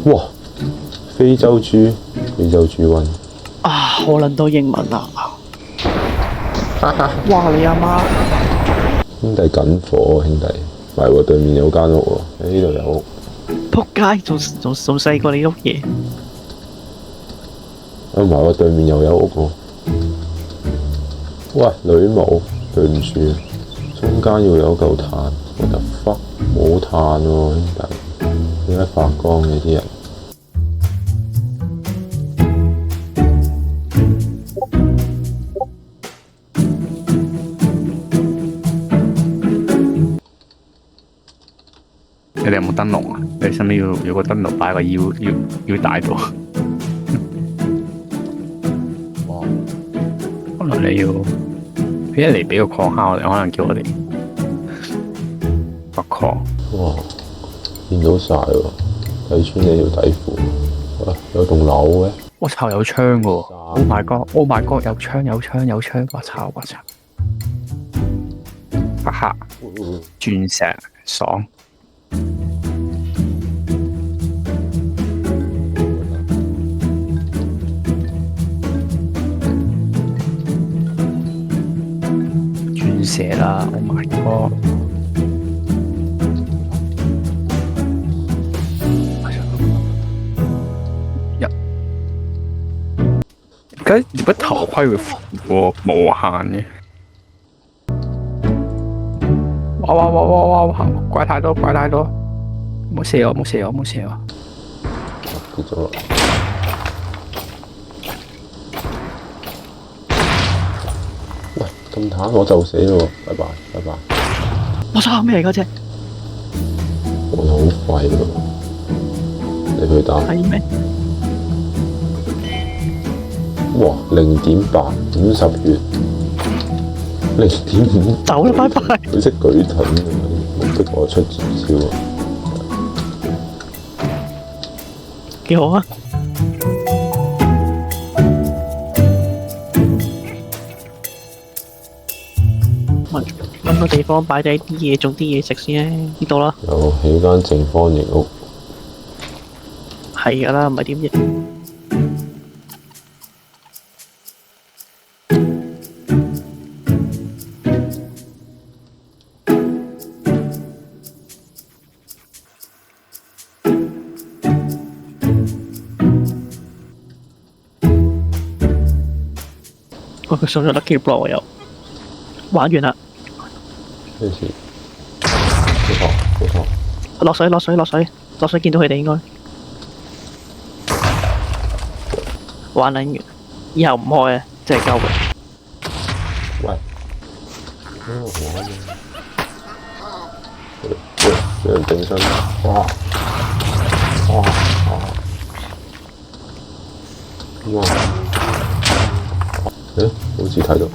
哇！非洲豬瘟啊！我撚到英文啊！哇！你阿媽兄弟緊火喎，兄弟，唔係喎，對面有間屋喎，呢度有屋。仆街，仲細過你屋嘢。啊唔係喎，對面又有屋喎。喂，女巫，對唔住，中間要有嚿炭，我就忽冇炭喎，兄弟，點解發光嘅啲人？你哋有冇燈籠啊？你身邊要有個燈籠擺個腰帶度。哇！可能你要佢一嚟俾個礦坑我哋，可能叫我哋掘礦。哇！見到晒喎，睇穿你條底褲。喂，有棟樓嘅。我操，有槍嘅喎 ！Oh my god！Oh my god！有槍！我操！哈哈！鑽石爽。鑽石啦 ！Oh my god！ 點解頭盔會無限嘅？哇！怪太多！唔好射我！跌咗落。喂，咁坦我就死咯喎！拜拜。我操，咩嚟嗰隻？我好廢咯，你去打。係咩？哇！0.8 50月0.5走啦，拜拜。佢識舉盾嘅，目的我出絕招啊！幾好啊！搵個地方擺低啲嘢，種啲嘢食先咧。呢度啦。又起間正方形屋。係㗎啦，唔係點啫？佢送咗 lucky block 又玩完啦。咩事？好痛！落水，見到佢哋應該玩撚完，以後唔開啊，真係鳩嘅。喂，俾人整身，哇！好似睇到。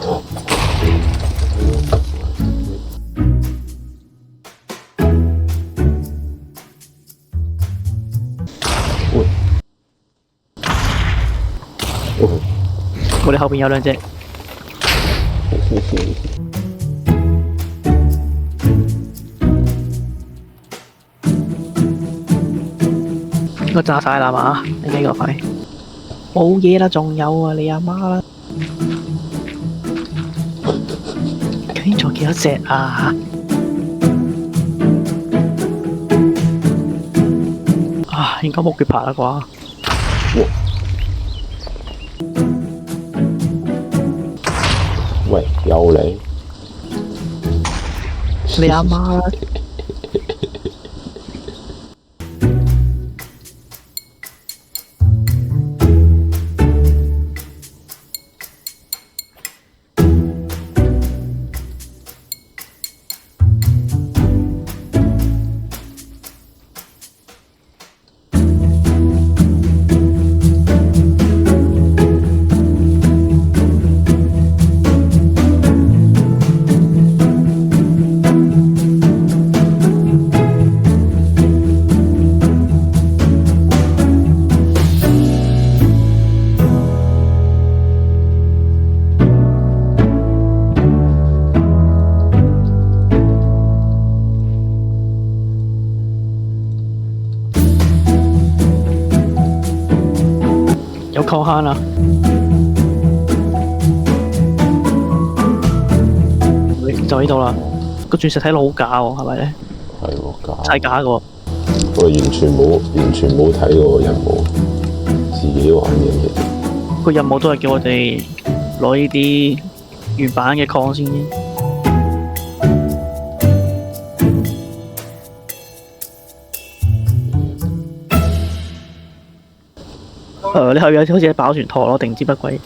我哋後邊有兩隻。應該炸晒啦嘛？你呢個塊冇嘢啦，仲有啊，你阿媽啦！究竟仲有幾多隻啊？啊，應該冇血爬啦啩？喂，又嚟！你阿媽啦！有礦坑啊！就呢度啦。個鑽石睇落好假喎，係咪咧？係喎，假。真係假嘅喎。我完全冇睇過任務，自己玩嘅其實。個任務都係叫我哋攞呢啲原版嘅礦先啫。你後邊好似係爆旋陀螺定唔知乜鬼？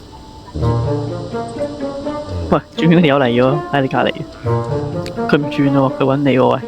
喂，轉圈有嚟咗喺你隔離，佢唔轉喎，佢揾你喎喂。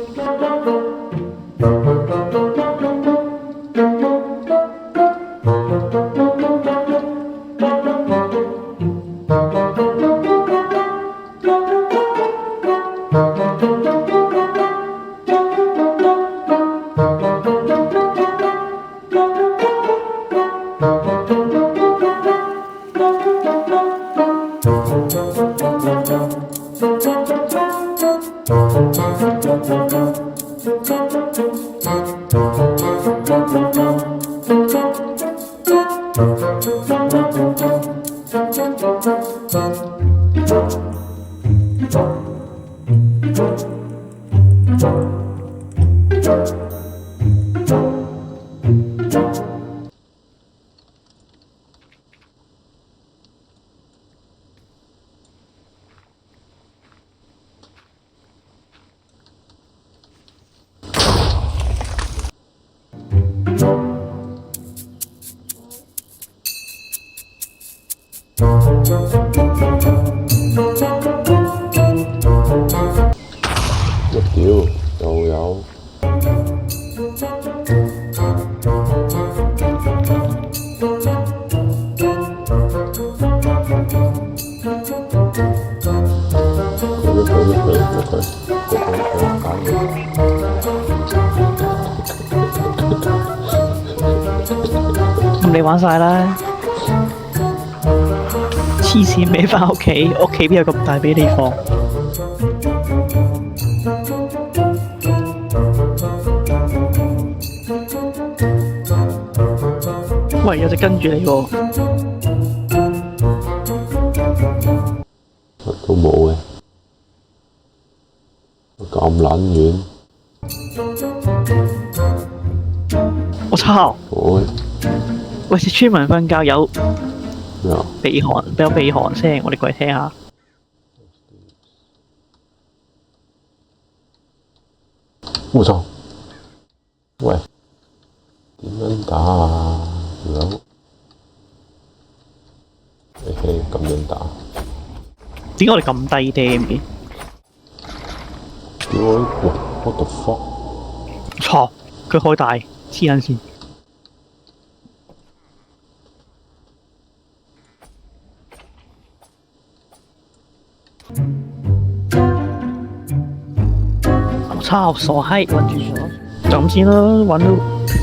我屌，又有。咁你玩晒啦，黐線未返屋企，屋企邊有咁大俾你放？喂，有隻跟住你喎。乜都冇嘅，咁撚遠。我操！喂，隻村民瞓覺有咩啊？鼻鼾，有鼻鼾聲，我哋過嚟聽下。我操！喂，點樣打啊？條友，咁樣打。點解我哋咁低 damn 嘅？屌我！哇 ！What the fuck！錯，佢開大，黐撚線。我操，傻閪，揾住咗，就咁先啦，揾到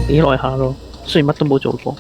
幾耐下咯，雖然乜都冇做過。